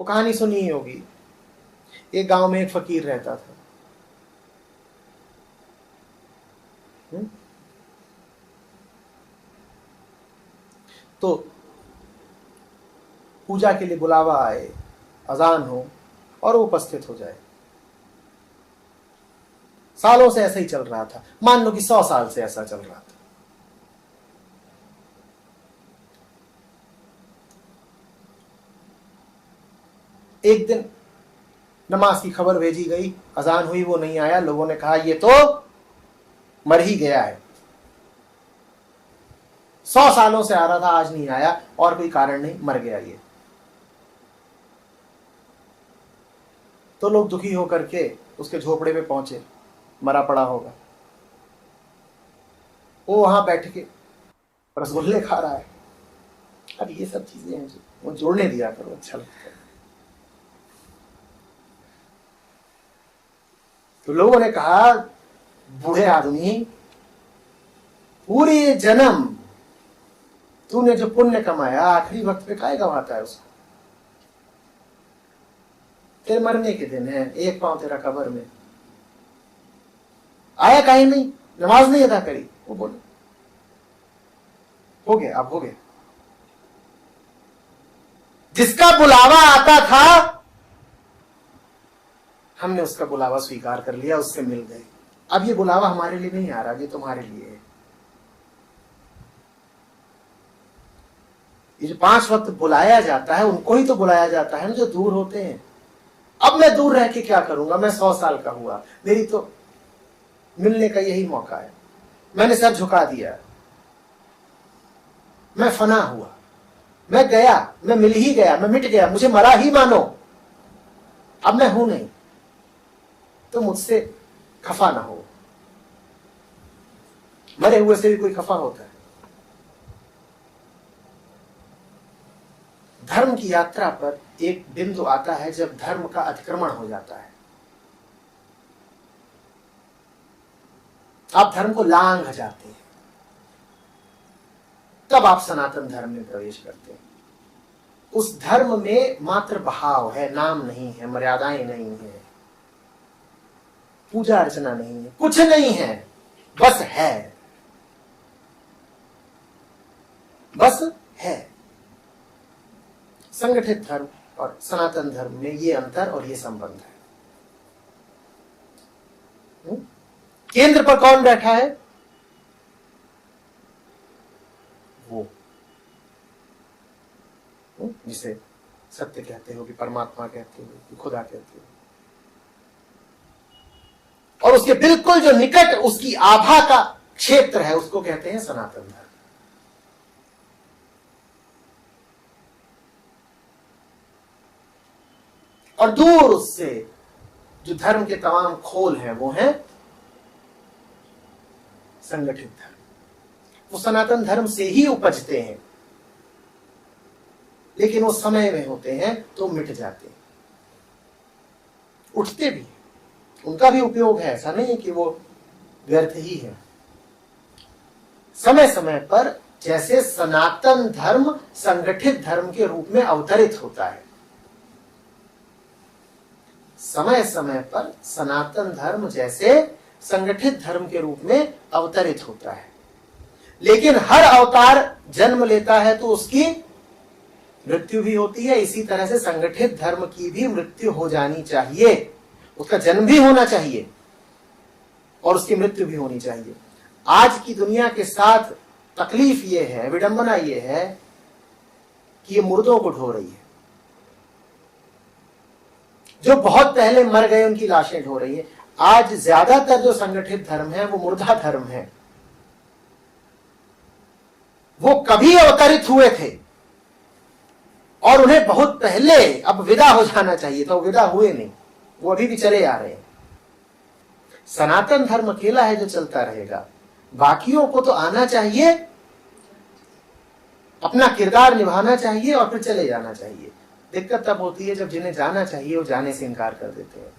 कहानी सुनी ही होगी। एक गांव में एक फकीर रहता था। तो पूजा के लिए बुलावा आए, अजान हो और वो उपस्थित हो जाए। सालों से ऐसा ही चल रहा था, मान लो कि 100 साल से ऐसा चल रहा था। एक दिन नमाज की खबर भेजी गई, अजान हुई, वो नहीं आया। लोगों ने कहा ये तो मर ही गया है, 100 सालों से आ रहा था, आज नहीं आया, और कोई कारण नहीं, मर गया ये। तो लोग दुखी होकर के उसके झोपड़े पे पहुंचे, मरा पड़ा होगा। वो वहां बैठ के रसगुल्ले खा रहा है। अब ये सब चीजें हैं वो जोड़ने दिया करो, अच्छा लगता है। तो लोगों ने कहा बूढ़े आदमी, पूरी जन्म तूने जो पुण्य कमाया आखिरी वक्त पे काहे गवाता है उसको? तेरे मरने के दिन है, एक पांव तेरा कब्र में, आया काहे नहीं, नमाज नहीं अदा करी? वो बोले हो गया, अब हो गया। जिसका बुलावा आता था हमने उसका बुलावा स्वीकार कर लिया, उससे मिल गए। अब ये बुलावा हमारे लिए नहीं आ रहा, ये तुम्हारे लिए है। ये जो 5 वक्त बुलाया जाता है उनको ही तो बुलाया जाता है ना जो दूर होते हैं। अब मैं दूर रह के क्या करूंगा, मैं 100 साल का हुआ, मेरी तो मिलने का यही मौका है। मैंने सर झुका दिया, मैं फना हुआ, मैं गया, मैं मिल ही गया, मैं मिट गया, मुझे मरा ही मानो, अब मैं हूं नहीं। तो मुझसे खफा ना हो। मरे हुए से भी कोई खफा होता है? धर्म की यात्रा पर एक बिंदु आता है जब धर्म का अतिक्रमण हो जाता है। आप धर्म को लांघ जाते हैं, तब आप सनातन धर्म में प्रवेश करते हैं। उस धर्म में मात्र भाव है, नाम नहीं है, मर्यादाएं नहीं है, पूजा अर्चना नहीं है, कुछ नहीं है, बस है, बस है। संगठित धर्म और सनातन धर्म में ये अंतर और ये संबंध है। केंद्र पर कौन बैठा है? वो जिसे सत्य कहते हो, कि परमात्मा कहते हो, कि खुदा कहते हो, और उसके बिल्कुल जो निकट उसकी आभा का क्षेत्र है उसको कहते हैं सनातन धर्म। और दूर उससे जो धर्म के तमाम खोल हैं वो हैं संगठित धर्म। वो सनातन धर्म से ही उपजते हैं, लेकिन वो समय में होते हैं तो मिट जाते हैं। उठते भी, उनका भी उपयोग है, ऐसा नहीं है कि वो व्यर्थ ही है। समय समय पर जैसे सनातन धर्म संगठित धर्म के रूप में अवतरित होता है, समय समय पर सनातन धर्म जैसे संगठित धर्म के रूप में अवतरित होता है। लेकिन हर अवतार जन्म लेता है तो उसकी मृत्यु भी होती है। इसी तरह से संगठित धर्म की भी मृत्यु हो जानी चाहिए, उसका जन्म भी होना चाहिए और उसकी मृत्यु भी होनी चाहिए। आज की दुनिया के साथ तकलीफ ये है, विडंबना ये है कि ये मुर्दों को ढो रही है। जो बहुत पहले मर गए उनकी लाशें ढो रही है। आज ज्यादातर जो संगठित धर्म है वो मुर्दा धर्म है। वो कभी अवतरित हुए थे और उन्हें बहुत पहले अब विदा हो जाना चाहिए था, वो विदा हुए नहीं, वो अभी भी चले आ रहे हैं। सनातन धर्म अकेला है जो चलता रहेगा, बाकियों को तो आना चाहिए, अपना किरदार निभाना चाहिए और फिर चले जाना चाहिए। दिक्कत तब होती है जब जिन्हें जाना चाहिए वो जाने से इनकार कर देते हैं।